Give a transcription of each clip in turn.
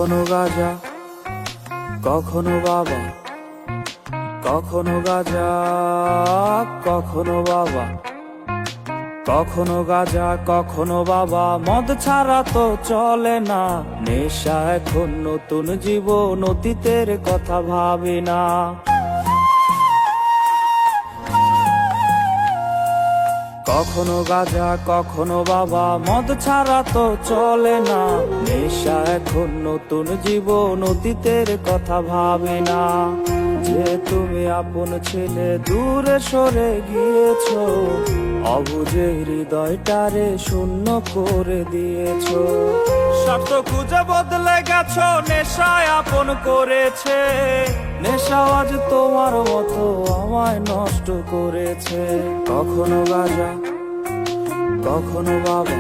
কখনো গাজা, কখনো বাবা, কখনো গাজা, কখনো বাবা, কখনো গাজা, কখনো বাবা। মদ ছাড়া তো চলে না, নেশা এখন নতুন জীবন, অতীতের কথা ভাবি না। কখনো গাজা, কখনো বাবা, মদ ছাড়া তো চলে না, নেশা এখন নতুন জীবন, অতীতের কথা ভাবি না। যে তুমি আপন ছেলে দূরে সরে গিয়েছো, অবুঝে হৃদয়টারে শূন্য করে দিয়েছো। স্বার্থ খুঁজে বদলে গেছো, নেশায় আপন করেছে, নেশা আজ তোমার মতো আমায় নষ্ট করেছে। কখনো গাজা, কখনো বাবা,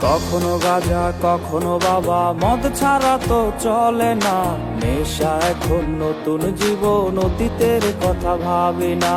কখনো গাজা, কখনো বাবা, মদ ছাড়া তো চলে না, নেশা এখন নতুন জীবন, অতীতের কথা ভাবি না।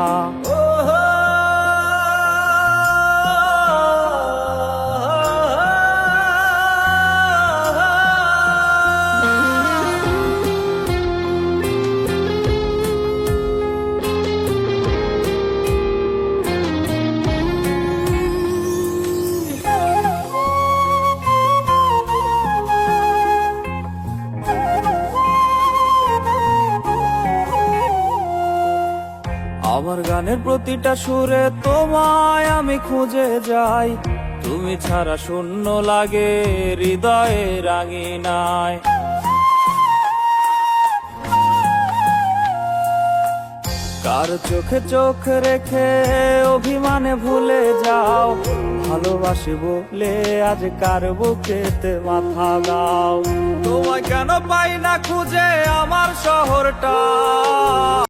আমার গানের প্রতিটা সুরে তোমায় আমি খুঁজে যাই, তুমি ছাড়া শূন্য লাগে হৃদয়ে রাঙিনায়। কার চোখে চোখ রেখে অভিমানে ভুলে যাও, ভালোবাসি বলে আজ কার বুকেতে মাথা দাও। তোমায় কেন পাই না খুঁজে আমার শহরটা।